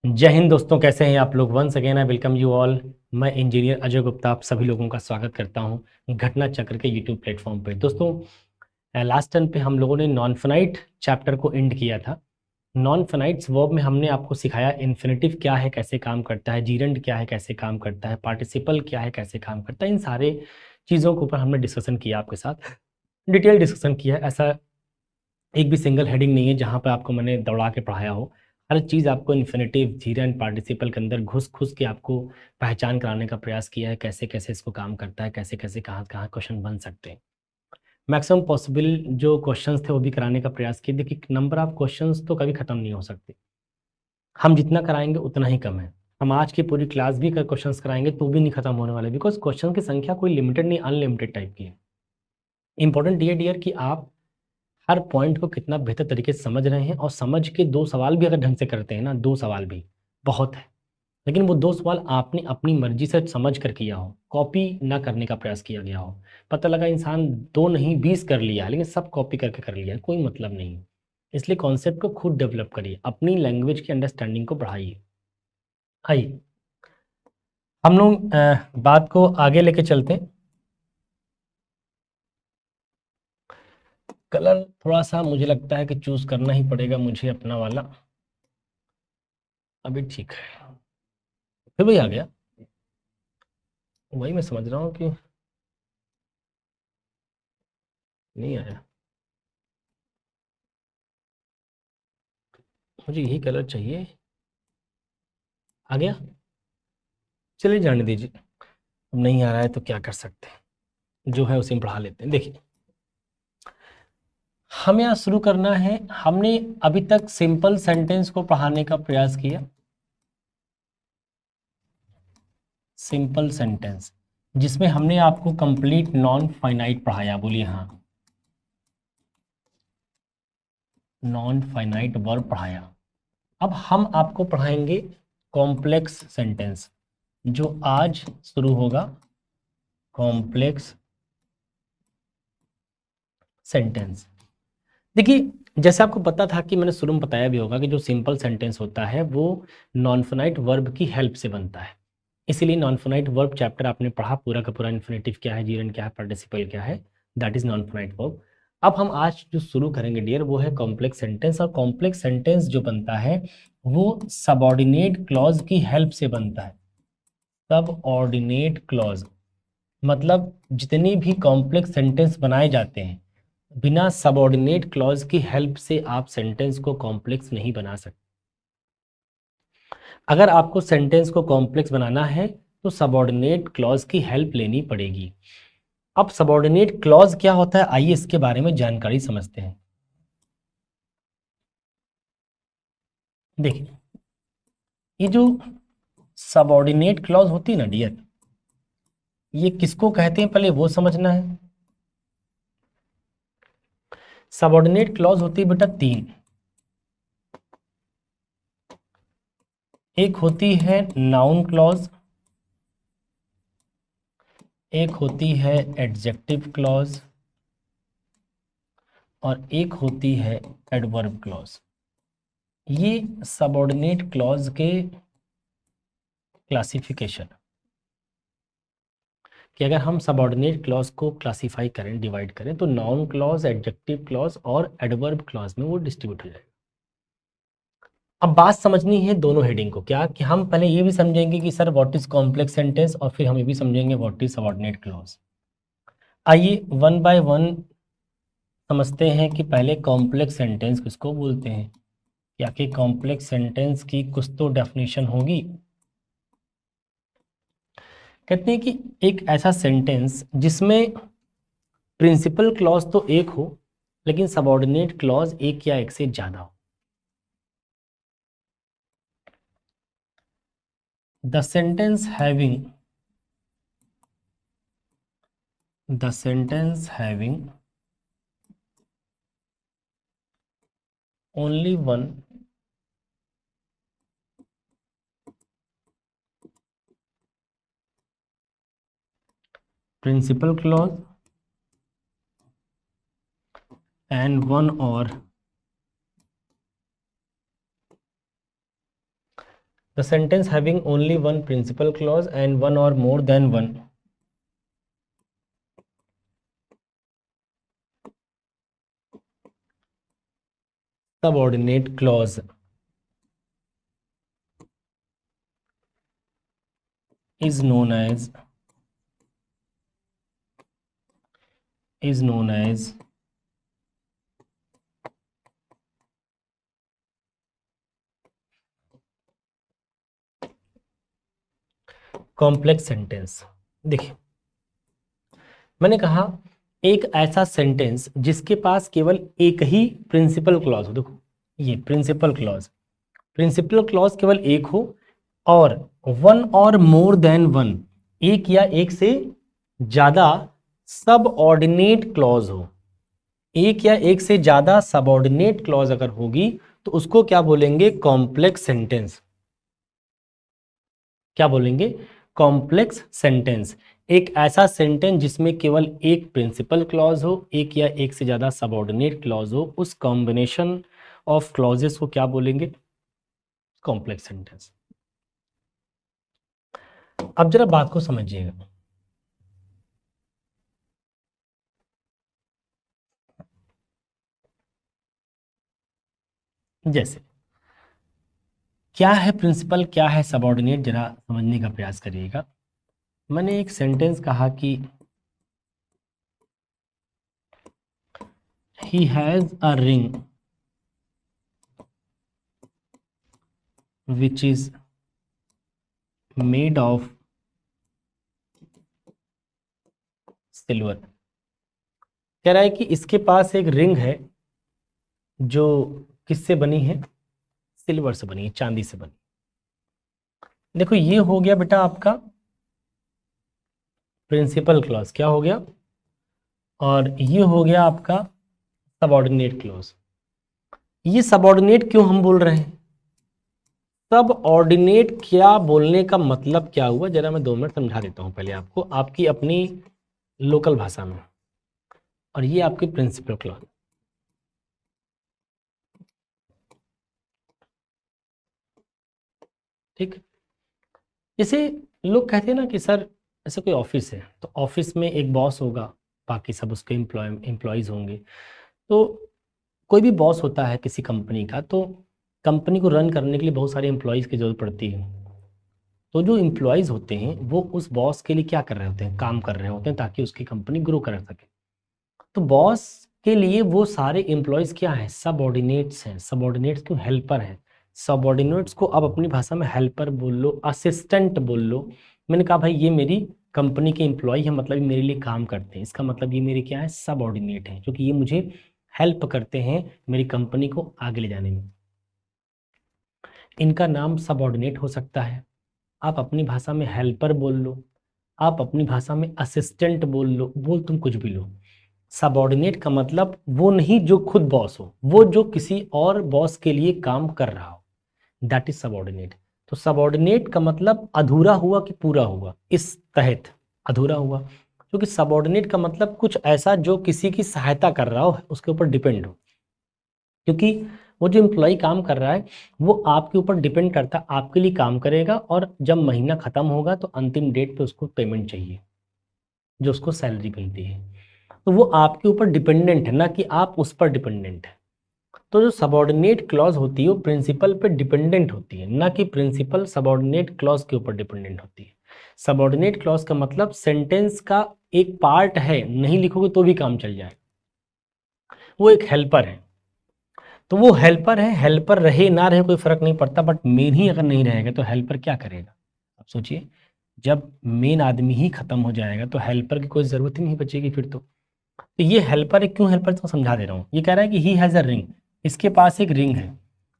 जय हिंद दोस्तों, कैसे हैं आप लोग। Once again I welcome you all. मैं इंजीनियर अजय गुप्ता आप सभी लोगों का स्वागत करता हूं घटना चक्र के यूट्यूब प्लेटफॉर्म पे। दोस्तों, लास्ट टाइम पे हम लोगों ने नॉन फाइनाइट चैप्टर को एंड किया था। नॉन फाइनाइट्स वर्ब में हमने आपको सिखाया इन्फिनेटिव क्या है, कैसे काम करता है, जीरेंड क्या है, कैसे काम करता है, पार्टिसिपल क्या है, कैसे काम करता है। इन सारे चीज़ों के ऊपर हमने डिस्कशन किया, आपके साथ डिटेल डिस्कशन किया। ऐसा एक भी सिंगल हेडिंग नहीं है जहाँ पर आपको मैंने दौड़ा के पढ़ाया हो। हर चीज़ आपको इन्फिनेटिव, जीरेंड, पार्टिसिपल के अंदर घुस घुस के आपको पहचान कराने का प्रयास किया है, कैसे कैसे इसको काम करता है, कैसे कैसे कहाँ कहाँ क्वेश्चन बन सकते हैं। मैक्सिमम पॉसिबल जो क्वेश्चंस थे वो भी कराने का प्रयास किया। देखिए, नंबर ऑफ क्वेश्चंस तो कभी खत्म नहीं हो सकते। हम जितना कराएंगे उतना ही कम है। हम आज की पूरी क्लास भी कर क्वेश्चंस कराएंगे तो भी नहीं खत्म होने वाले, बिकॉज क्वेश्चन की संख्या कोई लिमिटेड नहीं, अनलिमिटेड टाइप की है। इंपॉर्टेंट ये डियर कि आप हर पॉइंट को कितना बेहतर तरीके से समझ रहे हैं, और समझ के दो सवाल भी अगर ढंग से करते हैं ना, दो सवाल भी बहुत है। लेकिन वो दो सवाल आपने अपनी मर्जी से समझ कर किया हो, कॉपी ना करने का प्रयास किया गया हो। पता लगा इंसान दो नहीं 20 कर लिया, लेकिन सब कॉपी करके कर लिया, कोई मतलब नहीं है। इसलिए कॉन्सेप्ट को खुद डेवलप करिए, अपनी लैंग्वेज की अंडरस्टैंडिंग को बढ़ाइए। आइए हम लोग बात को आगे लेके चलते हैं। कलर थोड़ा सा मुझे लगता है कि चूज करना ही पड़ेगा मुझे अपना वाला। अभी ठीक है, फिर वही आ गया। वही मैं समझ रहा हूँ कि नहीं आया। मुझे यही कलर चाहिए। आ गया, चलिए जाने दीजिए। अब नहीं आ रहा है तो क्या कर सकते हैं, जो है उसे हम पढ़ा लेते हैं। देखिए, हम यहाँ शुरू करना है। हमने अभी तक सिंपल सेंटेंस को पढ़ाने का प्रयास किया। सिंपल सेंटेंस जिसमें हमने आपको कंप्लीट नॉन फाइनाइट पढ़ाया। बोलिए हाँ, नॉन फाइनाइट वर्ब पढ़ाया। अब हम आपको पढ़ाएंगे कॉम्प्लेक्स सेंटेंस, जो आज शुरू होगा। Complex sentence. देखिए, जैसे आपको पता था कि मैंने शुरू में बताया भी होगा कि जो सिंपल सेंटेंस होता है वो नॉन फाइनाइट वर्ब की हेल्प से बनता है। इसीलिए नॉन फाइनाइट वर्ब चैप्टर आपने पढ़ा पूरा का पूरा। इन्फिनेटिव क्या है, जीरेंड क्या है, पार्टिसिपल क्या है, that is non finite verb. अब हम आज जो शुरू करेंगे डियर वो है कॉम्प्लेक्स सेंटेंस। और कॉम्प्लेक्स सेंटेंस जो बनता है वो सबऑर्डिनेट क्लॉज की हेल्प से बनता है। सबऑर्डिनेट क्लॉज मतलब जितनी भी कॉम्प्लेक्स सेंटेंस बनाए जाते हैं, बिना सबऑर्डिनेट क्लॉज की हेल्प से आप सेंटेंस को कॉम्प्लेक्स नहीं बना सकते। अगर आपको सेंटेंस को कॉम्प्लेक्स बनाना है तो सबऑर्डिनेट क्लॉज की हेल्प लेनी पड़ेगी। अब सबऑर्डिनेट क्लॉज क्या होता है, आइए इसके बारे में जानकारी समझते हैं। देखिए, ये जो सबऑर्डिनेट क्लॉज होती है ना डियर, ये किसको कहते हैं पहले वो समझना है। सबऑर्डिनेट क्लॉज होती है बेटा तीन। एक होती है नाउन क्लॉज, एक होती है एडजेक्टिव क्लॉज, और एक होती है एडवर्ब क्लॉज। ये सबऑर्डिनेट क्लॉज के क्लासिफिकेशन, कि अगर हम सबऑर्डिनेट क्लॉज को क्लासिफाई करें, डिवाइड करें, तो नाउन क्लॉज, एडजेक्टिव क्लॉज और एडवर्ब क्लॉज में वो डिस्ट्रीब्यूट हो जाएगा। अब बात समझनी है दोनों हेडिंग को, क्या कि हम पहले ये भी समझेंगे कि sir what is complex sentence, और फिर हम ये भी समझेंगे व्हाट इज सबऑर्डिनेट क्लॉज। आइए वन बाय वन समझते हैं कि पहले कॉम्प्लेक्स सेंटेंस किसको बोलते हैं। क्या कि कॉम्प्लेक्स सेंटेंस की कुछ तो डेफिनेशन होगी। कहते हैं कि एक ऐसा सेंटेंस जिसमें प्रिंसिपल क्लॉज तो एक हो, लेकिन सबऑर्डिनेट क्लॉज एक या एक से ज्यादा हो। The sentence having only one principal clause and one or the sentence having only one principal clause and one or more than one subordinate clause is known as complex sentence. देखिए मैंने कहा एक ऐसा सेंटेंस जिसके पास केवल एक ही principal clause हो। देखो ये प्रिंसिपल क्लॉज केवल एक हो और one or more than one, एक या एक से ज्यादा सब ऑर्डिनेट क्लॉज हो। एक या एक से ज्यादा सबऑर्डिनेट क्लॉज अगर होगी तो उसको क्या बोलेंगे? Complex sentence. क्या बोलेंगे? Complex sentence. एक ऐसा सेंटेंस जिसमें केवल एक प्रिंसिपल क्लॉज हो, एक या एक से ज्यादा सबऑर्डिनेट क्लॉज हो, उस कॉम्बिनेशन ऑफ क्लॉजेस को क्या बोलेंगे? Complex sentence. अब जरा बात को समझिएगा। जैसे क्या है प्रिंसिपल, क्या है सबऑर्डिनेट, जरा समझने का प्रयास करिएगा। मैंने एक सेंटेंस कहा कि he has a ring which is made of silver. कह रहा है कि इसके पास एक रिंग है जो किससे बनी है? सिल्वर से बनी है, चांदी से बनी। देखो ये हो गया बेटा आपका प्रिंसिपल क्लॉज। क्या हो गया? और ये हो गया आपका सबऑर्डिनेट क्लॉज। ये सबऑर्डिनेट क्यों हम बोल रहे हैं? सब ऑर्डिनेट क्या बोलने का मतलब क्या हुआ, जरा मैं 2 मिनट समझा देता हूं पहले आपको, आपकी अपनी लोकल भाषा में। और ये आपकी प्रिंसिपल क्लॉज। ठीक, जैसे लोग कहते हैं ना कि सर ऐसे कोई ऑफिस है तो ऑफिस में एक बॉस होगा, बाकी सब उसके एम्प्लॉयज होंगे। तो कोई भी बॉस होता है किसी कंपनी का, तो कंपनी को रन करने के लिए बहुत सारे एम्प्लॉयज़ की ज़रूरत पड़ती है। तो जो एम्प्लॉयज़ होते हैं वो उस बॉस के लिए क्या कर रहे होते हैं? काम कर रहे होते हैं ताकि उसकी कंपनी ग्रो कर सके। तो बॉस के लिए वो सारे एम्प्लॉयज़ क्या हैं? सबऑर्डिनेट्स हैं। सबऑर्डिनेट्स क्यों? हेल्पर हैं। सबऑर्डिनेट्स को अब अपनी भाषा में हेल्पर बोल लो, असिस्टेंट बोल लो। मैंने कहा भाई ये मेरी कंपनी के एम्प्लॉय हैं, मतलब ये मेरे लिए काम करते हैं, इसका मतलब ये मेरे क्या है? सबऑर्डिनेट हैं, क्योंकि ये मुझे हेल्प करते हैं मेरी कंपनी को आगे ले जाने में। इनका नाम सबऑर्डिनेट हो सकता है। आप अपनी भाषा में हेल्पर बोल लो, आप अपनी भाषा में असिस्टेंट बोल लो, बोल तुम कुछ भी लो। सबऑर्डिनेट का मतलब वो नहीं जो खुद बॉस हो, वो जो किसी और बॉस के लिए काम कर रहा हो, दैट इज सबऑर्डिनेट। तो सबऑर्डिनेट का मतलब अधूरा हुआ कि पूरा हुआ? इस तहत अधूरा हुआ, क्योंकि सबऑर्डिनेट का मतलब कुछ ऐसा जो किसी की सहायता कर रहा हो, उसके ऊपर डिपेंड हो। क्योंकि वो जो एम्प्लॉय काम कर रहा है वो आपके ऊपर डिपेंड करता है, आपके लिए काम करेगा और जब महीना खत्म होगा तो अंतिम डेट पे उसको पेमेंट चाहिए, जो उसको सैलरी मिलती है। तो वो आपके ऊपर डिपेंडेंट है, ना कि आप उस पर डिपेंडेंट है। तो जो सबऑर्डिनेट क्लॉज होती है वो प्रिंसिपल पे डिपेंडेंट होती है, ना कि प्रिंसिपल सबऑर्डिनेट क्लॉज के ऊपर डिपेंडेंट होती है। सबऑर्डिनेट क्लॉज का मतलब सेंटेंस का एक पार्ट है, नहीं लिखोगे तो भी काम चल जाए, वो एक हेल्पर है। तो वो हेल्पर है, हेल्पर रहे ना रहे कोई फर्क नहीं पड़ता, बट मेन ही अगर नहीं रहेगा तो हेल्पर क्या करेगा? आप सोचिए, जब मेन आदमी ही खत्म हो जाएगा तो हेल्पर की कोई ज़रूरत ही नहीं बचेगी फिर तो ये हेल्पर है। क्यों हेल्पर? तो समझा दे रहा हूँ। ये कह रहा है कि ही हैज़ अ रिंग, इसके पास एक रिंग है।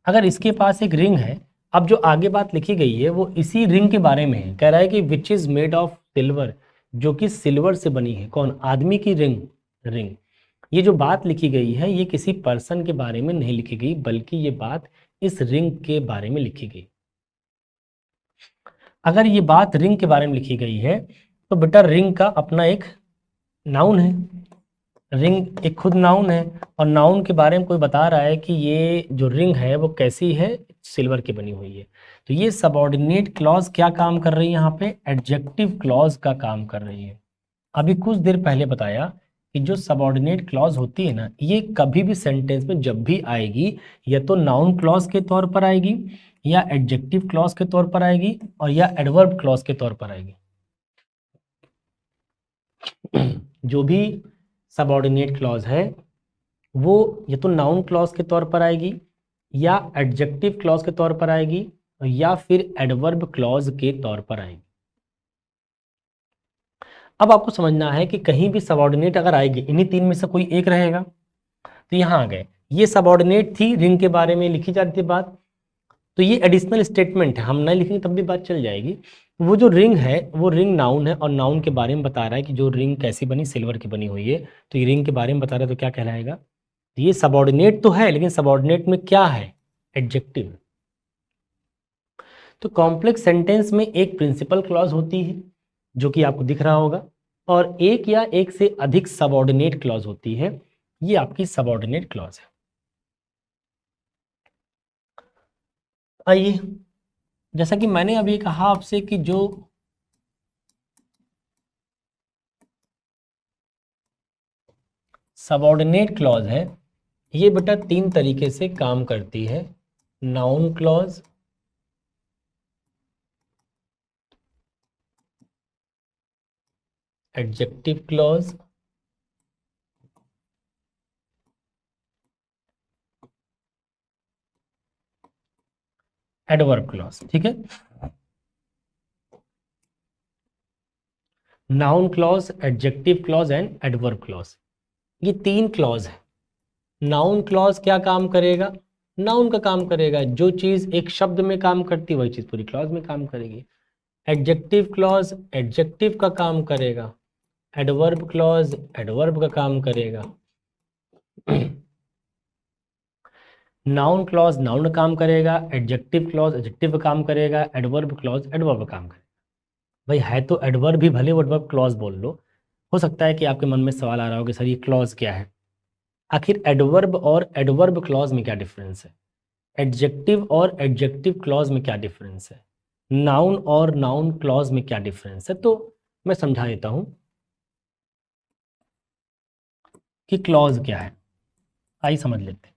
अगर इसके पास एक रिंग है, अब जो आगे बात लिखी गई है वो इसी रिंग के बारे में है। कह रहा है कि which is made of silver, जो कि सिल्वर से बनी है। कौन? आदमी की रिंग। रिंग, ये जो बात लिखी गई है ये किसी पर्सन के बारे में नहीं लिखी गई, बल्कि ये बात इस रिंग के बारे में लिखी गई। अगर ये बात रिंग के बारे में लिखी गई है तो बेटा रिंग का अपना एक नाउन है। रिंग एक खुद नाउन है, और नाउन के बारे में कोई बता रहा है कि ये जो रिंग है वो कैसी है? सिल्वर की बनी हुई है। तो ये सबऑर्डिनेट क्लॉज क्या काम कर रही है यहाँ पे, एडजेक्टिव क्लॉज का काम कर रही है। अभी कुछ देर पहले बताया कि जो सबऑर्डिनेट क्लॉज होती है ना, ये कभी भी सेंटेंस में जब भी आएगी या तो नाउन क्लॉज के तौर पर आएगी, या एडजेक्टिव क्लॉज के तौर पर आएगी, और या एडवर्ब क्लॉज के तौर पर आएगी। जो भी सबऑर्डिनेट क्लॉज है वो या तो नाउन क्लॉज के तौर पर आएगी, या एडजेक्टिव क्लॉज के तौर पर आएगी, या फिर एडवर्ब क्लॉज के तौर पर आएगी। अब आपको समझना है कि कहीं भी सबऑर्डिनेट अगर आएगी, इन्हीं तीन में से कोई एक रहेगा। तो यहाँ आ गए, ये सबऑर्डिनेट थी, रिंग के बारे में लिखी जाती है बात, तो ये एडिशनल स्टेटमेंट है, हम नहीं लिखेंगे तब भी बात चल जाएगी। वो जो रिंग है वो रिंग नाउन है, और नाउन के बारे में बता रहा है कि जो रिंग कैसी बनी, सिल्वर की बनी हुई है, तो ये रिंग के बारे में बता रहा है, तो क्या कहलाएगा, ये सबऑर्डिनेट तो है, लेकिन सबऑर्डिनेट में क्या है, एडजेक्टिव। तो कॉम्प्लेक्स सेंटेंस में एक प्रिंसिपल क्लॉज होती है जो कि आपको दिख रहा होगा, और एक या एक से अधिक सबऑर्डिनेट क्लॉज होती है, ये आपकी सबऑर्डिनेट क्लॉज है। आइए, जैसा कि मैंने अभी कहा आपसे कि जो सबऑर्डिनेट क्लॉज है ये बेटा तीन तरीके से काम करती है, noun clause, adjective clause, adverb clause. ठीक है, noun clause, adjective clause and adverb clause, ये तीन क्लॉज है। नाउन क्लॉज क्या काम करेगा, नाउन का काम करेगा, जो चीज एक शब्द में काम करती है वही चीज पूरी क्लॉज में काम करेगी। एडजेक्टिव क्लॉज एडजेक्टिव का काम करेगा, एडवर्ब क्लॉज एडवर्ब का काम करेगा। नाउन क्लॉज नाउन का काम करेगा, एडजेक्टिव क्लॉज एडजेक्टिव का काम करेगा, एडवर्ब क्लॉज एडवर्ब का काम करेगा। भाई है तो एडवर्ब भी भले एडवर्ब क्लॉज बोल लो। हो सकता है कि आपके मन में सवाल आ रहा हो कि सर ये क्लॉज क्या है, आखिर एडवर्ब और एडवर्ब क्लॉज में क्या डिफरेंस है, एडजेक्टिव और एडजेक्टिव क्लॉज में क्या डिफरेंस है, नाउन और नाउन क्लॉज में क्या डिफरेंस है। तो मैं समझा देता हूं कि क्लॉज क्या है, आइए समझ लेते हैं।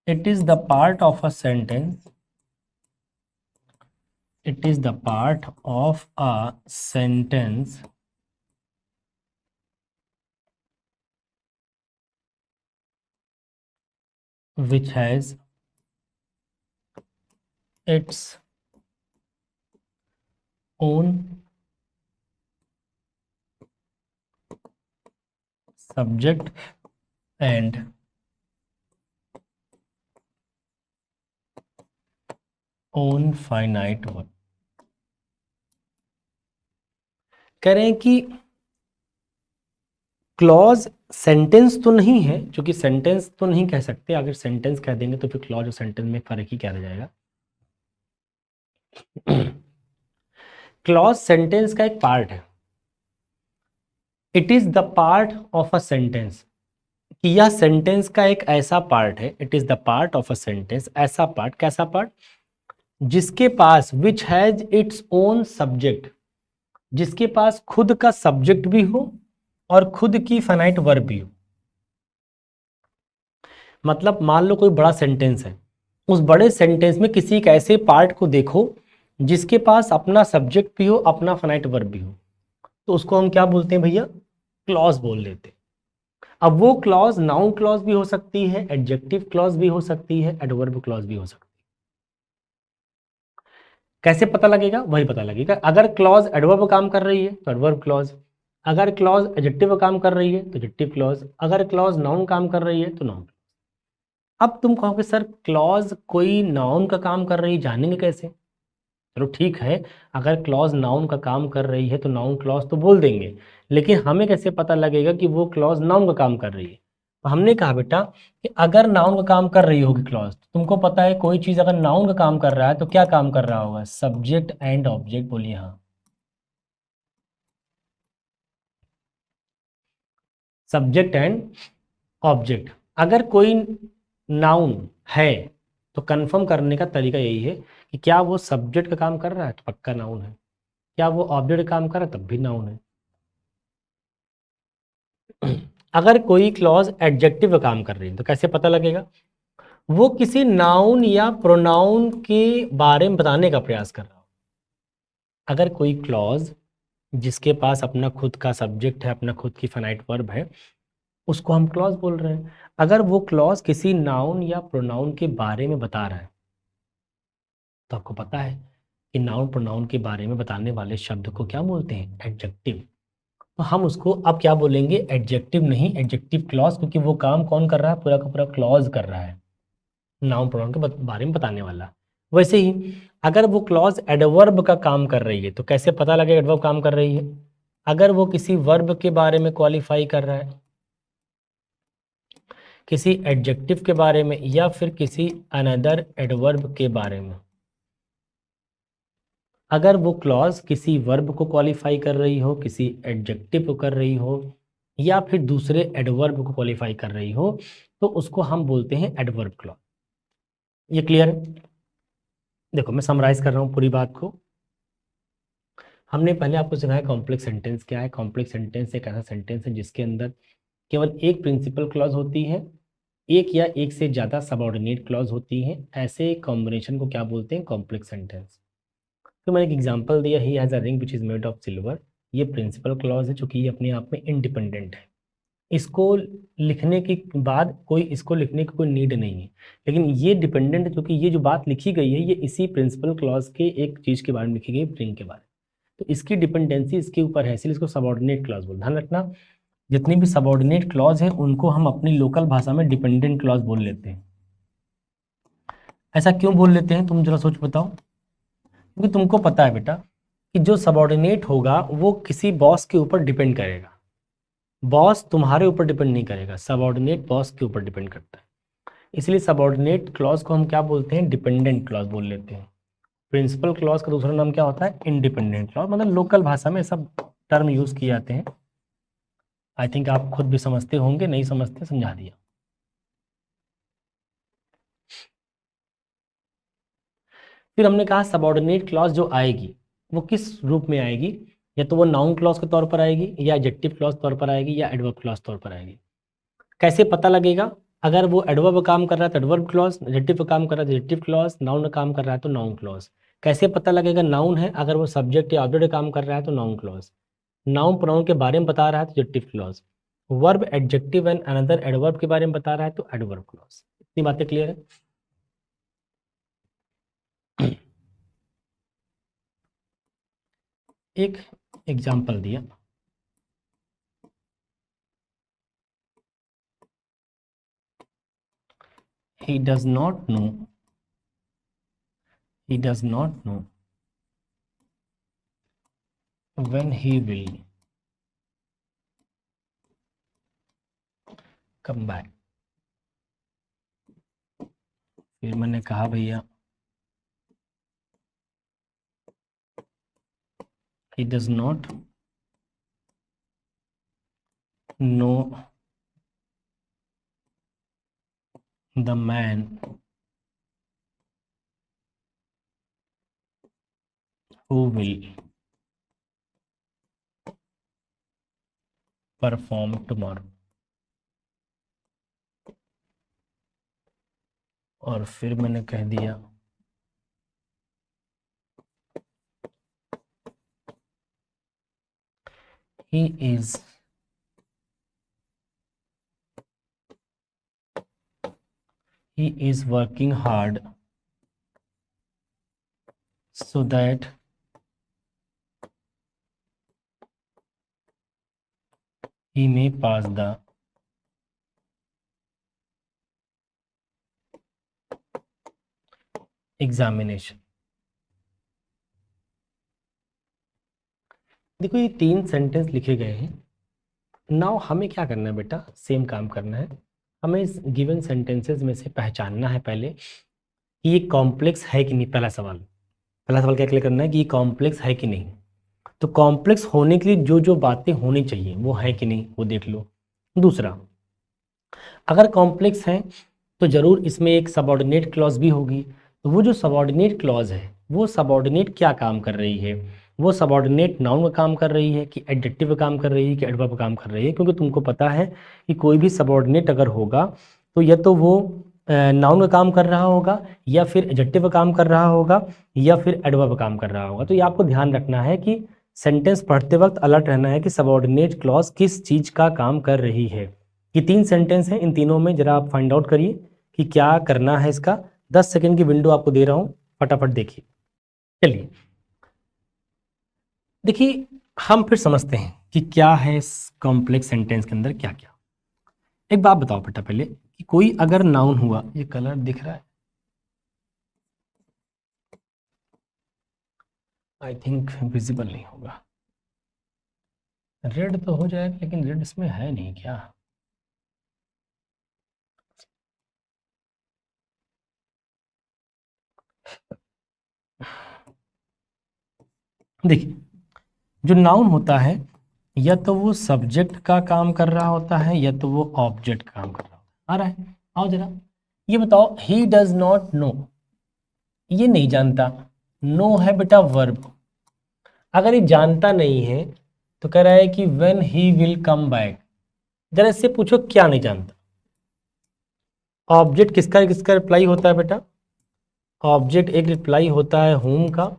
It is the part of a sentence, it is the part of a sentence which has its own subject and own finite verb। कह रहे हैं कि क्लॉज सेंटेंस तो नहीं है, क्योंकि सेंटेंस तो नहीं कह सकते, अगर सेंटेंस कह देंगे तो फिर क्लॉज और सेंटेंस में फर्क ही क्या रह जाएगा। क्लॉज सेंटेंस का एक पार्ट है, it is the part of a sentence, कि यह सेंटेंस का एक ऐसा पार्ट है, it is the part of a sentence, ऐसा पार्ट, कैसा पार्ट, जिसके पास which has its own subject, जिसके पास खुद का सब्जेक्ट भी हो और खुद की फाइनाइट वर्ब भी हो। मतलब मान लो कोई बड़ा सेंटेंस है, उस बड़े सेंटेंस में किसी एक ऐसे पार्ट को देखो जिसके पास अपना सब्जेक्ट भी हो, अपना फाइनाइट वर्ब भी हो, तो उसको हम क्या बोलते हैं भैया, क्लॉज बोल लेते हैं। अब वो क्लॉज नाउन क्लॉज भी हो सकती है, एडजेक्टिव क्लॉज भी हो सकती है, एडवर्ब क्लॉज भी हो सकती है। कैसे पता लगेगा, वही पता लगेगा, अगर क्लॉज एडवर्ब काम कर रही है तो एडवर्ब क्लॉज, अगर क्लॉज एडजेक्टिव काम कर रही है तो एडजेक्टिव क्लॉज, अगर क्लॉज नाउन काम कर रही है तो नाउन। अब तुम कहोगे सर क्लॉज कोई नाउन का काम कर रही है, जानेंगे कैसे। चलो ठीक है, अगर क्लॉज नाउन का काम कर रही है तो नाउन क्लॉज तो बोल देंगे, लेकिन हमें कैसे पता लगेगा कि वो क्लॉज नाउन का काम कर रही है। तो हमने कहा बेटा कि अगर नाउन का काम कर रही होगी क्लॉज, तो तुमको पता है कोई चीज अगर नाउन का काम कर रहा है तो क्या काम कर रहा होगा, सब्जेक्ट एंड ऑब्जेक्ट, बोलिए हाँ, सब्जेक्ट एंड ऑब्जेक्ट। अगर कोई नाउन है तो कंफर्म करने का तरीका यही है कि क्या वो सब्जेक्ट का काम कर रहा है तो पक्का नाउन है, क्या वो ऑब्जेक्ट का काम कर रहा है तब भी नाउन है। अगर कोई क्लॉज एडजेक्टिव का काम कर रही है तो कैसे पता लगेगा? वो किसी नाउन या प्रोनाउन के बारे में बताने का प्रयास कर रहा हो। अगर कोई क्लॉज जिसके पास अपना खुद का सब्जेक्ट है, अपना खुद की फाइनाइट वर्ब है, उसको हम क्लॉज बोल रहे हैं। अगर वो क्लॉज किसी नाउन या प्रोनाउन के बारे में बता रहा है तो आपको पता है कि नाउन प्रोनाउन के बारे में बताने वाले शब्द को क्या बोलते हैं? एडजेक्टिव। तो हम उसको अब क्या बोलेंगे? एडजेक्टिव नहीं, एडजेक्टिव क्लॉज, क्योंकि वो काम कौन कर रहा है? पूरा का पूरा क्लॉज कर रहा है, नाउन प्रोनाउन के बारे में बताने वाला। वैसे ही अगर वो क्लॉज एडवर्ब का काम कर रही है तो कैसे पता लगेगा एडवर्ब काम कर रही है? अगर वो किसी वर्ब के बारे में क्वालिफाई कर रहा है, किसी एडजेक्टिव के बारे में, या फिर किसी अनदर एडवर्ब के बारे में। अगर वो क्लॉज किसी वर्ब को क्वालिफाई कर रही हो, किसी एडजेक्टिव को कर रही हो, या फिर दूसरे एडवर्ब को क्वालिफाई कर रही हो, तो उसको हम बोलते हैं एडवर्ब क्लॉज। ये क्लियर है? देखो मैं समराइज कर रहा हूँ पूरी बात को। हमने पहले आपको सिखाया कॉम्प्लेक्स सेंटेंस क्या है। कॉम्प्लेक्स सेंटेंस एक ऐसा सेंटेंस है जिसके अंदर केवल एक प्रिंसिपल क्लॉज होती है, एक या एक से ज़्यादा सबऑर्डिनेट क्लॉज होती हैं। ऐसे कॉम्बिनेशन को क्या बोलते हैं? Complex sentence. तो मैंने एक एग्जांपल दिया, he has a ring which is made of silver. ये प्रिंसिपल क्लॉज है चूंकि ये अपने आप में इंडिपेंडेंट है। इसको लिखने के बाद कोई इसको लिखने की कोई नीड नहीं है, लेकिन ये डिपेंडेंट है क्योंकि ये जो बात लिखी गई है ये इसी प्रिंसिपल क्लॉज के एक चीज़ के बारे में लिखी गई, रिंग के बारे में। तो इसकी डिपेंडेंसी इसके ऊपर है, इसलिए इसको सबऑर्डिनेट क्लॉज बोल। ध्यान रखना, जितनी भी सबऑर्डिनेट क्लॉज है उनको हम अपनी लोकल भाषा में डिपेंडेंट क्लॉज बोल लेते हैं। ऐसा क्यों बोल लेते हैं तुम जरा सोच बताओ? क्योंकि तुमको पता है बेटा कि जो सबऑर्डिनेट होगा वो किसी बॉस के ऊपर डिपेंड करेगा। बॉस तुम्हारे ऊपर डिपेंड नहीं करेगा, सबऑर्डिनेट बॉस के ऊपर डिपेंड करता है। इसलिए सबऑर्डिनेट क्लॉज को हम क्या बोलते हैं? डिपेंडेंट क्लॉज बोल लेते हैं। प्रिंसिपल क्लॉज का दूसरा नाम क्या होता है? Independent clause. मतलब लोकल भाषा में सब टर्म यूज किए जाते हैं। आई थिंक आप खुद भी समझते होंगे, नहीं समझते समझा दिया। फिर हमने कहा सबऑर्डिनेट क्लॉज जो आएगी वो किस रूप में आएगी? या तो वो नाउन क्लॉज के तौर पर आएगी, या एडजेक्टिव क्लॉज तौर पर आएगी, या एडवर्ब क्लॉज तौर पर आएगी। कैसे पता लगेगा? अगर वो एडवर्ब का काम कर रहा है तो एडवर्ब क्लॉज, एडजेक्टिव का काम कर रहा है तो एडजेक्टिव क्लॉज, नाउन का काम कर रहा है तो नाउन क्लॉज। कैसे पता लगेगा नाउन है? अगर वो सब्जेक्ट या ऑब्जेक्ट का काम कर रहा है तो नाउन क्लॉज, नाउन प्रोनाउन के बारे में बता रहा है तो adjective clause, verb adjective and another adverb के बारे में बता रहा है तो एडवर्ब क्लॉज। इतनी बातें क्लियर है? एक एग्जाम्पल दिया, he does not know, he does not know when he will come back। फिर मैंने कहा भैया he does not know the man who will perform tomorrow। और फिर मैंने कह दिया he is working hard so that he may pass the examination. देखो ये 3 सेंटेंस लिखे गए हैं। नाउ हमें क्या करना है बेटा? सेम काम करना है। हमें इस गिवन सेंटेंसेस में से पहचानना है पहले कि ये कॉम्प्लेक्स है कि नहीं। पहला सवाल क्या क्लियर करना है कि ये कॉम्प्लेक्स है कि नहीं। तो कॉम्प्लेक्स होने के लिए जो जो बातें होनी चाहिए वो है कि नहीं वो देख लो। दूसरा, अगर कॉम्प्लेक्स है तो जरूर इसमें एक सबऑर्डिनेट क्लॉज भी होगी। तो वो जो सबऑर्डिनेट क्लॉज है वो सबऑर्डिनेट क्या काम कर रही है, वो सबऑर्डिनेट नाउन का काम कर रही है कि एडजेक्टिव का काम कर रही है कि एडवर्ब का काम कर रही है, क्योंकि तुमको पता है कि कोई भी सबऑर्डिनेट अगर होगा तो या तो वो नाउन का काम कर रहा होगा या फिर एडजेक्टिव का काम कर रहा होगा या फिर एडवर्ब का काम कर रहा होगा। तो ये आपको ध्यान रखना है कि सेंटेंस पढ़ते वक्त अलर्ट रहना है कि सबऑर्डिनेट क्लॉज किस चीज़ का काम कर रही है। ये 3 सेंटेंस हैं, इन तीनों में जरा आप फाइंड आउट करिए कि क्या करना है इसका। 10 सेकंड की विंडो आपको दे रहा हूँ, फटाफट देखिए। चलिए देखिए, हम फिर समझते हैं कि क्या है इस कॉम्प्लेक्स सेंटेंस के अंदर क्या क्या। एक बात बताओ बेटा पहले कि कोई अगर नाउन हुआ, ये कलर दिख रहा है, आई थिंक विजिबल नहीं होगा, रेड तो हो जाएगा लेकिन रेड इसमें है नहीं क्या। देखिए, जो नाउन होता है या तो वो सब्जेक्ट का काम कर रहा होता है या तो वो ऑब्जेक्ट का काम कर रहा होता है। आ रहा है, आओ जरा ये बताओ, ही डज नॉट नो, ये नहीं जानता, नो है बेटा वर्ब। अगर ये जानता नहीं है तो कह रहा है कि when he will come back. जरा इससे पूछो क्या नहीं जानता। ऑब्जेक्ट किसका किसका रिप्लाई होता है बेटा, ऑब्जेक्ट एक रिप्लाई होता है होम का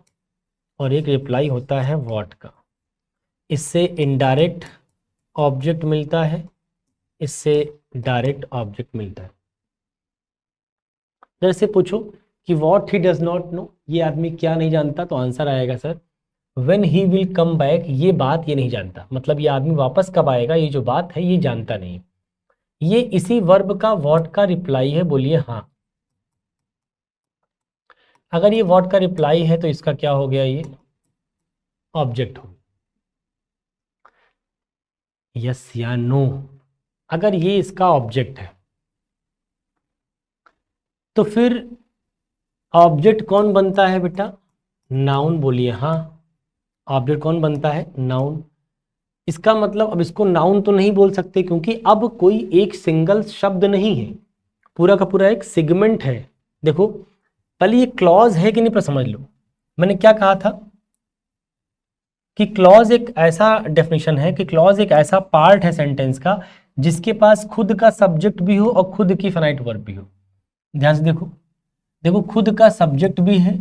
और एक रिप्लाई होता है व्हाट का। इससे इनडायरेक्ट ऑब्जेक्ट मिलता है, इससे डायरेक्ट ऑब्जेक्ट मिलता है। जैसे पूछो कि what he does not know, ये आदमी क्या नहीं जानता, तो आंसर आएगा sir when he will come back. ये बात ये नहीं जानता, मतलब ये आदमी वापस कब आएगा, ये जो बात है ये जानता नहीं। ये इसी वर्ब का व्हाट का रिप्लाई है, बोलिए हाँ। अगर ये व्हाट का रिप्लाई है तो इसका क्या हो गया, ये ऑब्जेक्ट हो। यस या नो, अगर ये इसका ऑब्जेक्ट है तो फिर ऑब्जेक्ट कौन बनता है बेटा, नाउन, बोलिए हाँ। ऑब्जेक्ट कौन बनता है, नाउन। इसका मतलब अब इसको नाउन तो नहीं बोल सकते क्योंकि अब कोई एक सिंगल शब्द नहीं है, पूरा का पूरा एक सेगमेंट है। देखो पहले ये क्लॉज है कि नहीं पर समझ लो। मैंने क्या कहा था कि क्लॉज एक ऐसा डेफिनेशन है कि क्लॉज एक ऐसा पार्ट है सेंटेंस का जिसके पास खुद का सब्जेक्ट भी हो और खुद की फाइनाइट वर्ब भी हो। ध्यान से देखो, देखो खुद का सब्जेक्ट भी है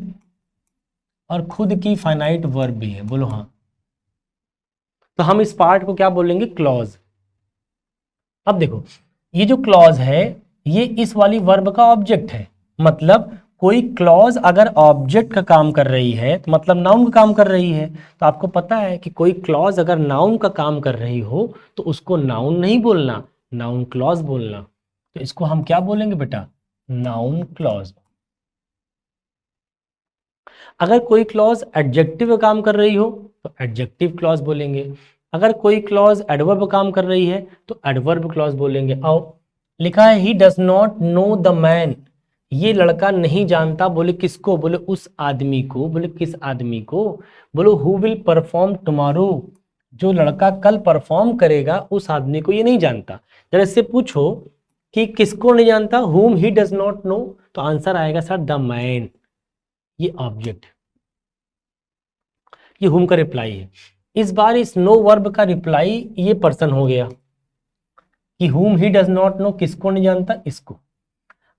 और खुद की फाइनाइट वर्ब भी है, बोलो हाँ। तो हम इस पार्ट को क्या बोलेंगे, क्लॉज। अब देखो ये जो क्लॉज है ये इस वाली वर्ब का ऑब्जेक्ट है। मतलब कोई क्लॉज अगर ऑब्जेक्ट का काम कर रही है तो मतलब नाउन का काम कर रही है। तो आपको पता है कि कोई क्लॉज अगर नाउन का काम कर रही हो तो उसको नाउन नहीं बोलना, नाउन क्लॉज बोलना। तो इसको हम क्या बोलेंगे बेटा, नाउन क्लॉज। अगर कोई क्लॉज एडजेक्टिव का काम कर रही हो तो एडजेक्टिव क्लॉज बोलेंगे। अगर कोई क्लॉज एडवर्ब काम कर रही है तो एडवर्ब क्लॉज बोलेंगे। आओ लिखा है he does not know the man, ये लड़का नहीं जानता, बोले किसको, बोले उस आदमी को। बोले किस आदमी को, बोलो हु विल परफॉर्म टुमारो, जो लड़का कल परफॉर्म करेगा उस आदमी को ये नहीं जानता। जरा इससे पूछो कि किसको नहीं जानता, whom he does not know, तो आंसर आएगा सर द मैन। ये ऑब्जेक्ट, ये हुम का रिप्लाई है। इस बार इस नो वर्ब का रिप्लाई ये पर्सन हो गया कि हुम ही डज नॉट नो, किसको नहीं जानता, इसको।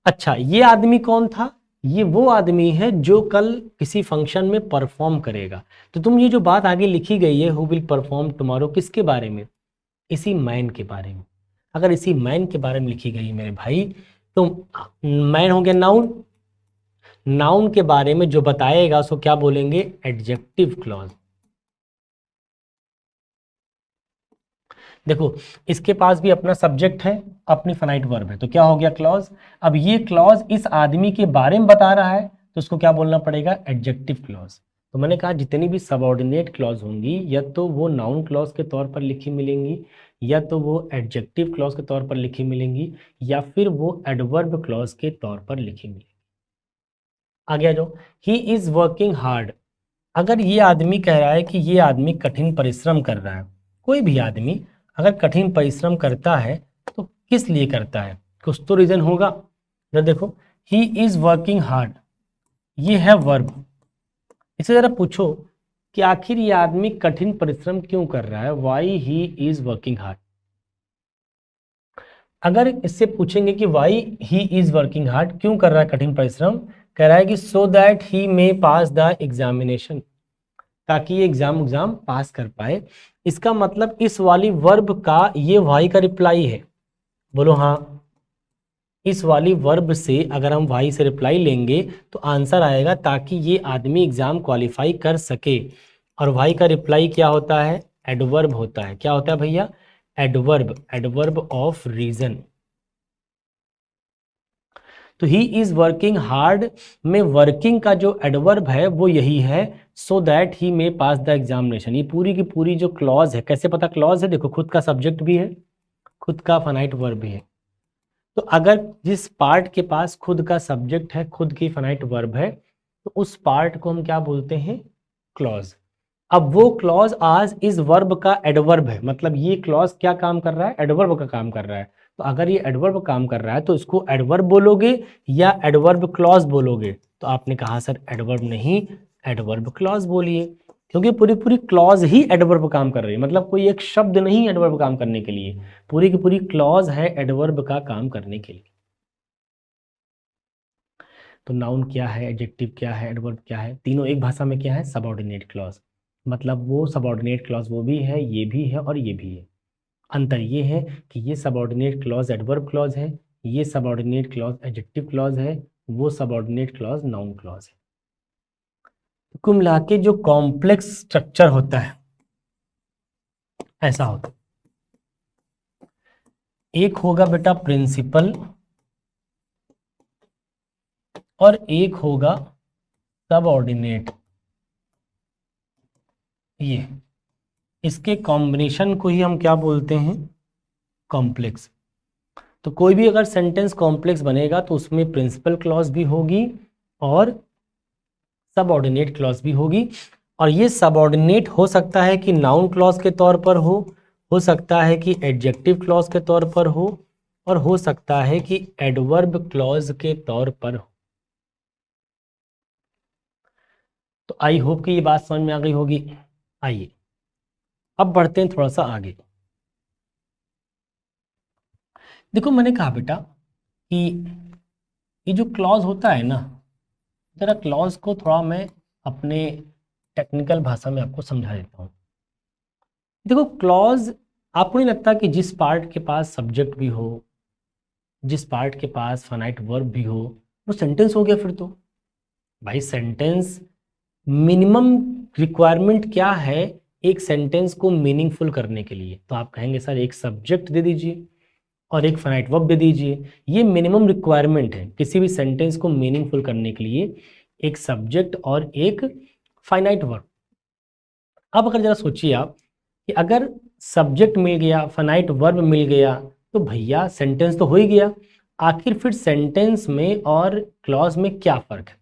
अच्छा ये आदमी कौन था, ये वो आदमी है जो कल किसी फंक्शन में परफॉर्म करेगा। तो तुम ये जो बात आगे लिखी गई है हु विल परफॉर्म टुमारो, किसके बारे में, इसी मैन के बारे में। अगर इसी मैन के बारे में लिखी गई मेरे भाई तो मैन हो गया नाउन, नाउन के बारे में जो बताएगा उसको क्या बोलेंगे, एडजेक्टिव क्लॉज। देखो इसके पास भी अपना सब्जेक्ट है, अपनी फाइनाइट वर्ब है, तो क्या हो गया क्लॉज। अब ये क्लॉज इस आदमी के बारे में बता रहा है तो उसको क्या बोलना पड़ेगा, एडजेक्टिव क्लॉज। तो मैंने कहा जितनी भी सबऑर्डिनेट क्लॉज होंगी या तो वो नाउन क्लॉज के तौर पर लिखी मिलेंगी या तो वो एडजेक्टिव क्लॉज के तौर पर लिखी मिलेंगी या फिर वो एडवर्ब क्लॉज के तौर पर लिखी मिलेंगी। आगे आ जाओ, ही इज वर्किंग हार्ड। अगर ये आदमी कह रहा है कि ये आदमी कठिन परिश्रम कर रहा है, कोई भी आदमी अगर कठिन परिश्रम करता है तो किस लिए करता है, कुछ तो रीजन होगा। जरा देखो, ही इज वर्किंग हार्ड, ये है वर्ब। इसे जरा पूछो कि आखिर ये आदमी कठिन परिश्रम क्यों कर रहा है, why he is working hard. अगर इससे पूछेंगे कि why he is working hard, क्यों कर रहा है कठिन परिश्रम, कह रहा है कि सो that he may pass the examination, ताकि ये एग्जाम पास कर पाए। इसका मतलब इस वाली वर्ब का ये वाई का रिप्लाई है, बोलो हाँ। इस वाली वर्ब से अगर हम वाई से रिप्लाई लेंगे तो आंसर आएगा ताकि ये आदमी एग्जाम क्वालिफाई कर सके। और वाई का रिप्लाई क्या होता है, एडवर्ब होता है। क्या होता है भैया, एडवर्ब, एडवर्ब ऑफ रीजन। तो ही इज वर्किंग हार्ड में वर्किंग का जो एडवर्ब है वो यही है, so that he may pass the examination. ये पूरी की पूरी जो क्लॉज है, कैसे पता क्लॉज है, देखो खुद का सब्जेक्ट भी है, खुद का फाइनाइट वर्ब भी है। तो अगर जिस पार्ट के पास खुद का सब्जेक्ट है, खुद की फाइनाइट वर्ब है, तो उस पार्ट को हम क्या बोलते हैं, क्लॉज। अब वो क्लॉज आज इस वर्ब का एडवर्ब है, मतलब ये क्लॉज क्या काम कर रहा है, एडवर्ब का काम कर रहा है। तो अगर ये एडवर्ब काम कर रहा है तो इसको एडवर्ब बोलोगे या एडवर्ब क्लॉज बोलोगे, तो आपने कहा सर एडवर्ब नहीं, एडवर्ब क्लॉज बोलिए, क्योंकि पूरी पूरी क्लॉज ही एडवर्ब काम कर रही है। मतलब कोई एक शब्द नहीं एडवर्ब काम करने के लिए, पूरी की पूरी क्लॉज है एडवर्ब का काम करने के लिए। तो नाउन क्या है, एडजेक्टिव क्या है, एडवर्ब क्या है, तीनों एक भाषा में क्या है, सबऑर्डिनेट क्लॉज। मतलब वो सबऑर्डिनेट क्लॉज वो भी है, ये भी है और ये भी है। अंतर ये है कि ये सबऑर्डिनेट क्लॉज एडवर्ब क्लॉज है, ये सबऑर्डिनेट क्लॉज एडजेक्टिव क्लॉज है, वो सबऑर्डिनेट क्लॉज नाउन क्लॉज है। तो कुल मिला के जो कॉम्प्लेक्स स्ट्रक्चर होता है ऐसा होता है, एक होगा बेटा प्रिंसिपल और एक होगा सबऑर्डिनेट। ये इसके कॉम्बिनेशन को ही हम क्या बोलते हैं, कॉम्प्लेक्स। तो कोई भी अगर सेंटेंस कॉम्प्लेक्स बनेगा तो उसमें प्रिंसिपल क्लॉज भी होगी और सबऑर्डिनेट क्लॉज भी होगी। और ये सबऑर्डिनेट हो सकता है कि नाउन क्लॉज के तौर पर हो सकता है कि एडजेक्टिव क्लॉज के तौर पर और हो सकता है कि एडवर्ब क्लॉज के तौर पर हो। तो आई होप कि ये बात समझ में आ गई होगी। आइए अब बढ़ते हैं थोड़ा सा आगे। देखो मैंने कहा बेटा कि ये जो क्लॉज होता है ना, जरा क्लॉज को थोड़ा मैं अपने टेक्निकल भाषा में आपको समझा देता हूँ। देखो क्लॉज, आपको नहीं लगता कि जिस पार्ट के पास सब्जेक्ट भी हो, जिस पार्ट के पास फाइनाइट वर्ब भी हो, वो सेंटेंस हो गया फिर तो। भाई सेंटेंस, मिनिमम रिक्वायरमेंट क्या है एक सेंटेंस को मीनिंगफुल करने के लिए, तो आप कहेंगे सर एक सब्जेक्ट दे दीजिए और एक फाइनाइट वर्ब दे दीजिए। ये मिनिमम रिक्वायरमेंट है किसी भी सेंटेंस को मीनिंगफुल करने के लिए, एक सब्जेक्ट और एक फाइनाइट वर्ब। अब अगर जरा सोचिए आप कि अगर सब्जेक्ट मिल गया, फाइनाइट वर्ब मिल गया, तो भैया सेंटेंस तो हो ही गया। आखिर फिर सेंटेंस में और क्लॉज में क्या फ़र्क है,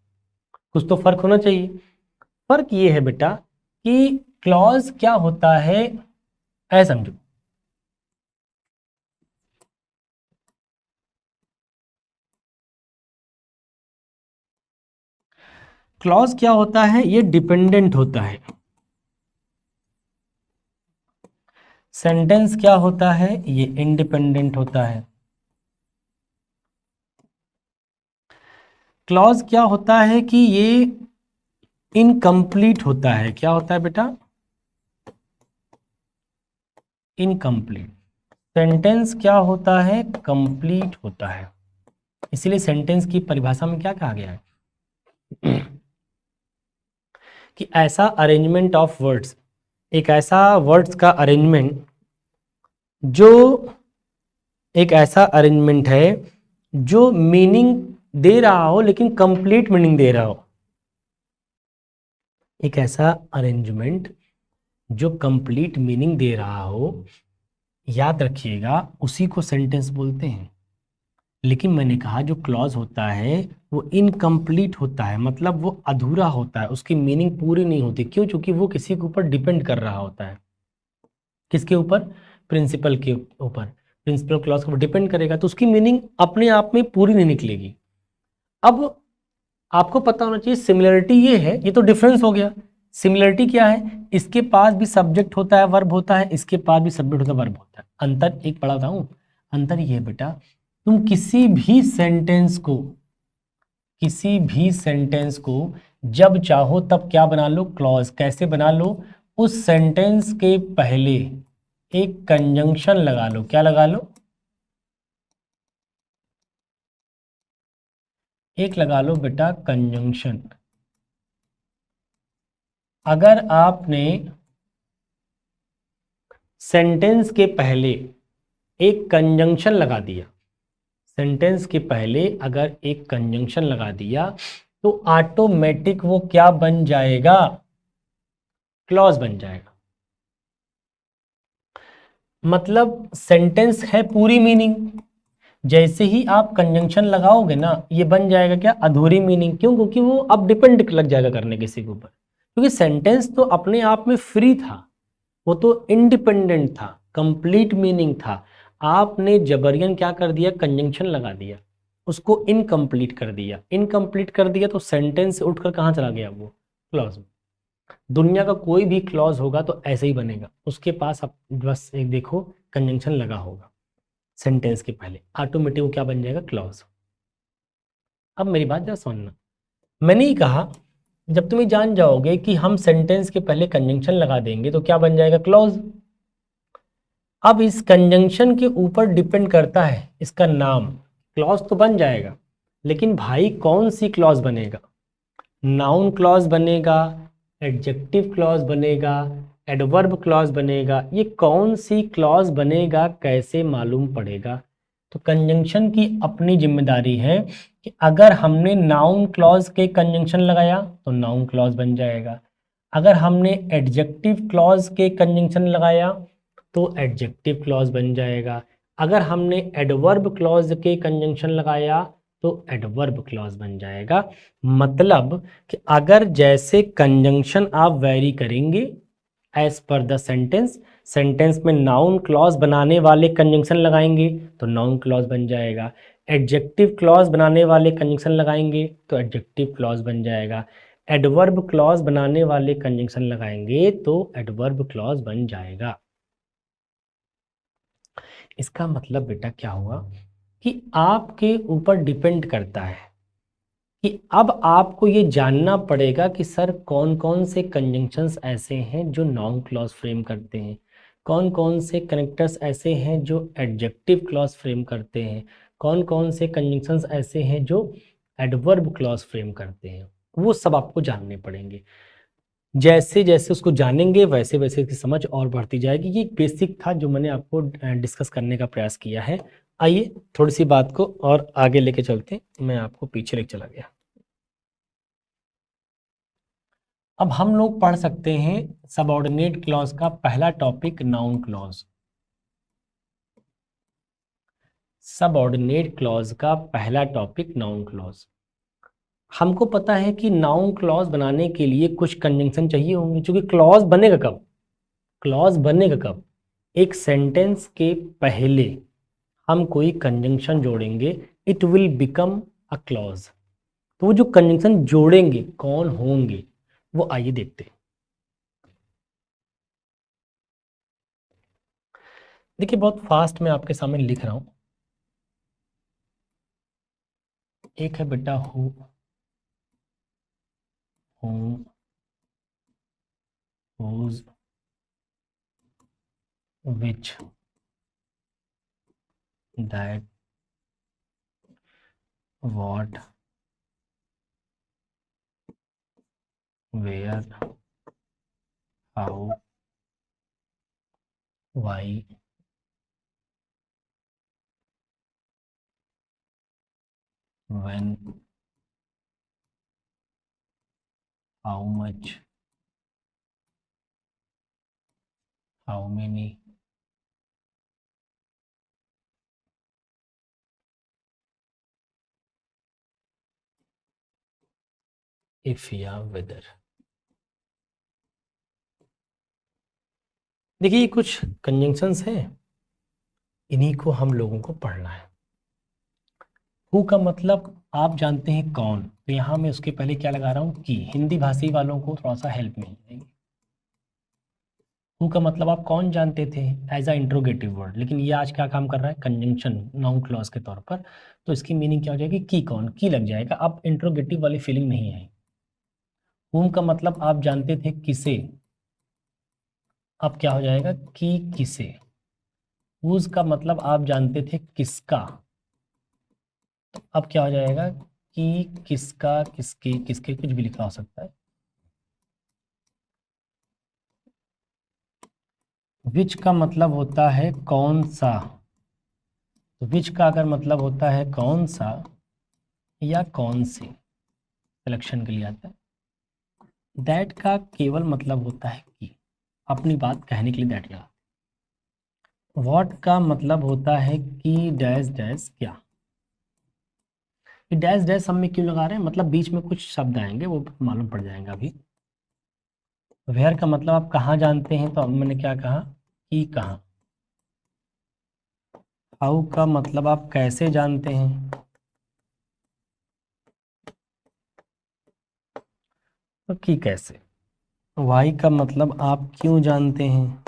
कुछ तो फ़र्क होना चाहिए। फ़र्क ये है बेटा कि क्लॉज क्या होता है, ऐसा समझो। क्लॉज क्या होता है, ये डिपेंडेंट होता है। सेंटेंस क्या होता है, ये इंडिपेंडेंट होता है। क्लॉज क्या होता है कि ये इनकम्प्लीट होता है। क्या होता है बेटा, इनकम्प्लीट। सेंटेंस क्या होता है, कंप्लीट होता है। इसीलिए सेंटेंस की परिभाषा में क्या कहा गया है कि ऐसा अरेंजमेंट ऑफ वर्ड्स, एक ऐसा वर्ड्स का अरेंजमेंट जो, एक ऐसा अरेंजमेंट है जो मीनिंग दे रहा हो लेकिन कंप्लीट मीनिंग दे रहा हो। एक ऐसा अरेंजमेंट जो कंप्लीट मीनिंग दे रहा हो, याद रखिएगा उसी को सेंटेंस बोलते हैं। लेकिन मैंने कहा जो क्लॉज होता है वो इनकम्प्लीट होता है, मतलब वो अधूरा होता है, उसकी मीनिंग पूरी नहीं होती। क्यों, क्योंकि वो किसी के ऊपर डिपेंड कर रहा होता है। किसके ऊपर, प्रिंसिपल के ऊपर। प्रिंसिपल क्लॉज के ऊपर डिपेंड करेगा, तो उसकी मीनिंग अपने आप में पूरी नहीं निकलेगी। अब आपको पता होना चाहिए सिमिलरिटी ये है, ये तो डिफरेंस हो गया। सिमिलरिटी क्या है, इसके पास भी सब्जेक्ट होता है, वर्ब होता है, इसके पास भी सब्जेक्ट होता है, वर्ब होता है। अंतर एक बड़ा बताऊं, अंतर ये है बेटा, तुम किसी भी सेंटेंस को जब चाहो तब क्या बना लो, क्लॉज। कैसे बना लो, उस सेंटेंस के पहले एक कंजंक्शन लगा लो। क्या लगा लो, एक लगा लो बेटा कंजंक्शन। अगर आपने सेंटेंस के पहले एक कंजंक्शन लगा दिया, सेंटेंस के पहले अगर एक कंजंक्शन लगा दिया, तो ऑटोमेटिक वो क्या बन जाएगा, क्लॉज बन जाएगा। मतलब सेंटेंस है पूरी मीनिंग, जैसे ही आप कंजंक्शन लगाओगे ना, ये बन जाएगा क्या, अधूरी मीनिंग। क्यों, क्योंकि वो अब डिपेंड लग जाएगा करने किसी के ऊपर, क्योंकि सेंटेंस तो अपने आप में फ्री था, वो तो इंडिपेंडेंट था, कंप्लीट मीनिंग था। आपने जबरियन क्या कर दिया, कंजंक्शन लगा दिया, उसको इनकम्प्लीट कर दिया। इनकम्प्लीट कर दिया तो सेंटेंस से उठकर कहाँ चला गया, वो क्लॉज में। दुनिया का कोई भी क्लॉज होगा तो ऐसे ही बनेगा, उसके पास आप बस एक देखो कंजंक्शन लगा होगा सेंटेंस के पहले, ऑटोमेटिक वो क्या बन जाएगा, क्लॉज। अब मेरी बात जरा सुनना, मैंने ही कहा जब तुम ये जान जाओगे कि हम सेंटेंस के पहले कंजंक्शन लगा देंगे तो क्या बन जाएगा, क्लॉज। अब इस कंजंक्शन के ऊपर डिपेंड करता है इसका नाम, क्लॉज तो बन जाएगा, लेकिन भाई कौन सी क्लॉज बनेगा, नाउन क्लॉज बनेगा, एडजेक्टिव क्लॉज बनेगा, एडवर्ब क्लॉज बनेगा, ये कौन सी क्लॉज बनेगा कैसे मालूम पड़ेगा। तो कंजंक्शन की अपनी जिम्मेदारी है कि अगर हमने नाउन क्लॉज के कंजंक्शन लगाया तो नाउन क्लॉज बन जाएगा, अगर हमने एडजेक्टिव क्लॉज के कंजंक्शन लगाया तो एडजेक्टिव क्लॉज बन जाएगा, अगर हमने एडवर्ब क्लॉज के कंजंक्शन लगाया तो एडवर्ब क्लॉज बन जाएगा। मतलब कि अगर जैसे कंजंक्शन आप वैरी करेंगे as per the sentence, sentence में नाउन क्लॉज बनाने वाले कंजंक्शन लगाएंगे तो नाउन क्लॉज बन जाएगा, एडजेक्टिव क्लॉज बनाने वाले कंजंक्शन लगाएंगे तो एडजेक्टिव क्लॉज बन जाएगा, एडवर्ब क्लॉज बनाने वाले कंजंक्शन लगाएंगे तो एडवर्ब क्लॉज बन जाएगा। इसका मतलब बेटा क्या हुआ कि आपके ऊपर डिपेंड करता है कि अब आपको ये जानना पड़ेगा कि सर कौन कौन से कंजंक्शंस ऐसे हैं जो नाउन क्लॉज फ्रेम करते हैं, कौन कौन से कनेक्टर्स ऐसे हैं जो एडजेक्टिव क्लॉज फ्रेम करते हैं, कौन कौन से कंजंक्शंस ऐसे हैं जो एडवर्ब क्लॉज फ्रेम करते हैं। वो सब आपको जानने पड़ेंगे। जैसे जैसे उसको जानेंगे वैसे वैसे इसकी समझ और बढ़ती जाएगी। ये बेसिक था जो मैंने आपको डिस्कस करने का प्रयास किया है। आइए थोड़ी सी बात को और आगे लेके चलते हैं, मैं आपको पीछे लेके चला गया। अब हम लोग पढ़ सकते हैं सबऑर्डिनेट क्लॉज का पहला topic, noun clause. Subordinate clause का पहला टॉपिक नाउन क्लॉज। हमको पता है कि नाउन क्लॉज बनाने के लिए कुछ कंजंक्शन चाहिए होंगे, क्योंकि क्लॉज बनेगा कब, क्लॉज बनेगा कब, एक सेंटेंस के पहले हम कोई कंजंक्शन जोड़ेंगे, it will become a clause. तो वो जो कंजंक्शन जोड़ेंगे कौन होंगे, वो आइए देखते हैं। देखिए बहुत फास्ट मैं आपके सामने लिख रहा हूं। एक है बेटा who, whom, whose, which, that, what, where, how, why, when, how much, how many, if या whether। देखिए ये कुछ कंजंक्शंस हैं इन्हीं को हम लोगों को पढ़ना है। हु का मतलब आप जानते हैं कौन, तो यहाँ मैं उसके पहले क्या लगा रहा हूँ कि, हिंदी भाषी वालों को थोड़ा सा हेल्प मिल जाएगी। हु का मतलब आप कौन जानते थे एज अ इंट्रोगेटिव वर्ड, लेकिन ये आज क्या काम कर रहा है, कंजंक्शन नाउन क्लॉज के तौर पर, तो इसकी मीनिंग क्या हो जाएगी, की कौन, की लग जाएगा, अब इंट्रोगेटिव वाली फीलिंग नहीं है। हुम का मतलब आप जानते थे किसे, अब क्या हो जाएगा, कि किसे। हुज का मतलब आप जानते थे किसका, तो अब क्या हो जाएगा, कि किसका, किसके, किसके कुछ भी लिखा हो सकता है। विच का मतलब होता है कौन सा, तो विच का अगर मतलब होता है कौन सा या कौन से, सिलेक्शन के लिए आता है। दैट का केवल मतलब होता है कि, अपनी बात कहने के लिए दैट लगा। व्हाट का मतलब होता है कि डैश डैश क्या, डैश डैश हम में क्यों लगा रहे हैं, मतलब बीच में कुछ शब्द आएंगे वो मालूम पड़ जाएगा अभी। वेयर का मतलब आप कहाँ जानते हैं, तो अब मैंने क्या कहा, कि कहाँ। हाउ का मतलब आप कैसे जानते हैं, तो कि कैसे। वाई का मतलब आप क्यों जानते हैं,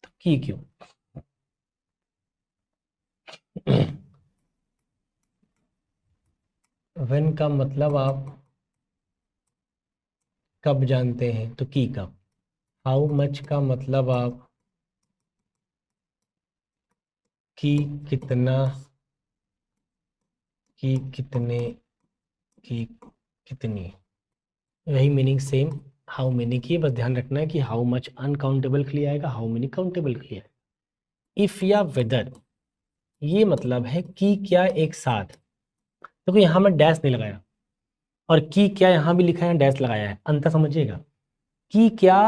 तो कि क्यों। व्हेन का मतलब आप कब जानते हैं, तो कि कब। हाउ मच का मतलब आप कि कितना, कि कितने, कि कितनी, यही मीनिंग सेम हाउ मेनी की, बस ध्यान रखना है कि हाउ मच अनकाउंटेबल के लिए आएगा, हाउ मेनी काउंटेबल के लिए आएगा। इफ या वेदर, ये मतलब है कि क्या एक साथ, देखो यहाँ मैं डैश नहीं लगाया, और कि क्या यहाँ भी लिखा है डैश लगाया है, अंतर समझिएगा। कि क्या,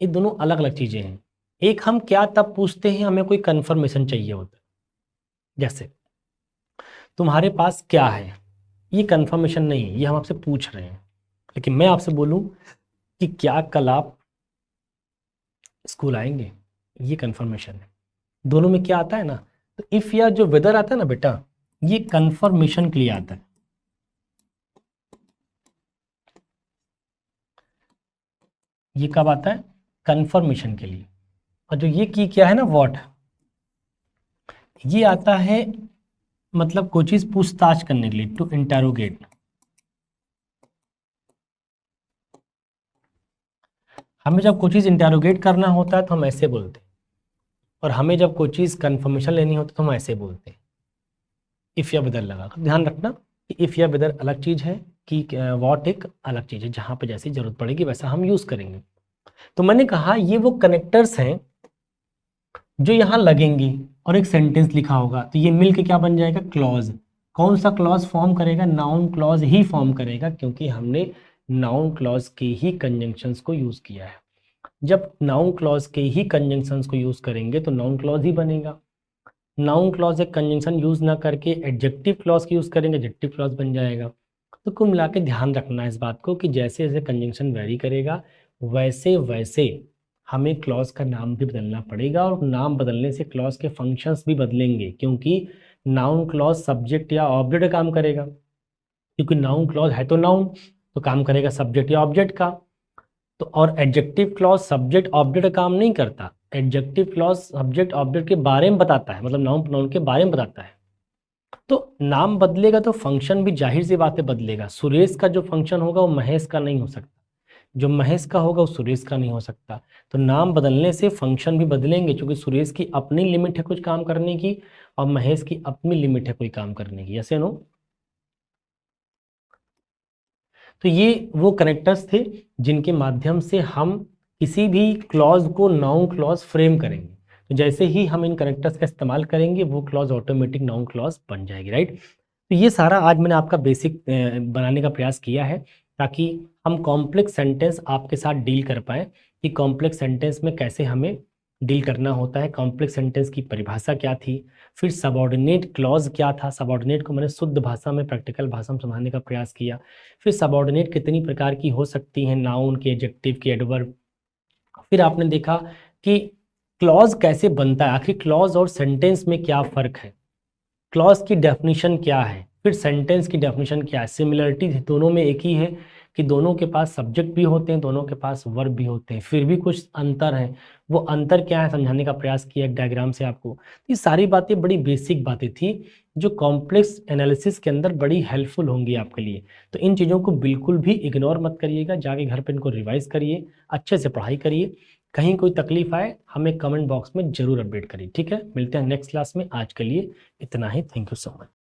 ये दोनों अलग अलग चीजें हैं। एक हम क्या तब पूछते हैं हमें कोई कंफर्मेशन चाहिए होता है, जैसे तुम्हारे पास क्या है, ये कंफर्मेशन नहीं है, ये हम आपसे पूछ रहे हैं। लेकिन मैं आपसे बोलूं कि क्या कल आप स्कूल आएंगे, ये कंफर्मेशन है। दोनों में क्या आता है ना, तो इफ या जो वेदर आता है ना बेटा, ये कंफर्मेशन के लिए आता है। ये कब आता है, कंफर्मेशन के लिए। और जो ये की क्या है ना, व्हाट, ये आता है मतलब कोई चीज पूछताछ करने के लिए, टू इंटेरोगेट। हमें जब कोई चीज इंटेरोगेट करना होता है तो हम ऐसे बोलते हैं, और हमें जब कोई चीज कंफर्मेशन लेनी होती है तो हम ऐसे बोलते हैं। इफ या वेदर लगा कर ध्यान रखना कि इफ या वेदर अलग चीज है, कि व्हाट एक अलग चीज है, जहां पे जैसी जरूरत पड़ेगी वैसा हम यूज करेंगे। तो मैंने कहा ये वो कनेक्टर्स हैं जो यहाँ लगेंगी, और एक सेंटेंस लिखा होगा, तो ये मिलके क्या बन जाएगा, क्लॉज। कौन सा क्लॉज फॉर्म करेगा, नाउन क्लॉज ही फॉर्म करेगा, क्योंकि हमने नाउन क्लॉज के ही कंजंक्शंस को यूज किया है। जब नाउन क्लॉज के ही कंजंक्शंस को यूज करेंगे तो नाउन क्लॉज ही बनेगा। नाउन क्लॉज एक कंजंक्शन यूज ना करके एडजेक्टिव क्लॉज की यूज करेंगे, एडजेक्टिव क्लॉज बन जाएगा। तो कुल मिला के ध्यान रखना है इस बात को कि जैसे जैसे कंजंक्शन वेरी करेगा वैसे वैसे हमें क्लॉज का नाम भी बदलना पड़ेगा, और नाम बदलने से क्लॉज के फंक्शंस भी बदलेंगे, क्योंकि नाउन क्लॉज सब्जेक्ट या ऑब्जेक्ट का काम करेगा, क्योंकि नाउन क्लॉज है तो नाउन, तो काम करेगा सब्जेक्ट या ऑब्जेक्ट का। तो और एडजेक्टिव क्लॉज सब्जेक्ट ऑब्जेक्ट का काम नहीं करता, एडजेक्टिव क्लॉज सब्जेक्ट ऑब्जेक्ट के बारे में बताता है, मतलब नाउन प्रोनाउन के बारे में बताता है। तो नाम बदलेगा तो फंक्शन भी जाहिर सी बात है बदलेगा। सुरेश का जो फंक्शन होगा वो महेश का नहीं हो सकता, जो महेश का होगा वो सुरेश का नहीं हो सकता। तो नाम बदलने से फंक्शन भी बदलेंगे, क्योंकि सुरेश की अपनी लिमिट है कुछ काम करने की, और महेश की अपनी लिमिट है कोई काम करने की, ऐसे नो। तो ये वो कनेक्टर्स थे जिनके माध्यम से हम किसी भी क्लॉज को नाउन क्लॉज फ्रेम करेंगे। तो जैसे ही हम इन कनेक्टर्स का इस्तेमाल करेंगे वो क्लॉज ऑटोमेटिक नाउन क्लॉज बन जाएगी, राइट। तो ये सारा आज मैंने आपका बेसिक बनाने का प्रयास किया है, ताकि हम कॉम्प्लेक्स सेंटेंस आपके साथ डील कर पाए, कि कॉम्प्लेक्स सेंटेंस में कैसे हमें डील करना होता है, कॉम्प्लेक्स सेंटेंस की परिभाषा क्या थी, फिर सबऑर्डिनेट क्लॉज क्या था, सबऑर्डिनेट को मैंने शुद्ध भाषा में प्रैक्टिकल भाषा में समझाने का प्रयास किया, फिर सबऑर्डिनेट कितनी प्रकार की हो सकती हैं, नाउन की, एडजेक्टिव की, एडवर्ब, फिर आपने देखा कि क्लॉज कैसे बनता है, आखिर क्लॉज और सेंटेंस में क्या फ़र्क है, क्लॉज की डेफिनेशन क्या है, फिर सेंटेंस की डेफिनेशन क्या है। सिमिलरिटी दोनों में एक ही है कि दोनों के पास सब्जेक्ट भी होते हैं, दोनों के पास वर्ब भी होते हैं, फिर भी कुछ अंतर है। वो अंतर क्या है समझाने का प्रयास किया एक डायग्राम से आपको। ये सारी बातें बड़ी बेसिक बातें थी जो कॉम्प्लेक्स एनालिसिस के अंदर बड़ी हेल्पफुल होंगी आपके लिए। तो इन चीज़ों को बिल्कुल भी इग्नोर मत करिएगा, जाके घर पे इनको रिवाइज करिए, अच्छे से पढ़ाई करिए। कहीं कोई तकलीफ आए हमें कमेंट बॉक्स में ज़रूर अपडेट करिए, ठीक है। मिलते हैं नेक्स्ट क्लास में, आज के लिए इतना ही। Thank you so much.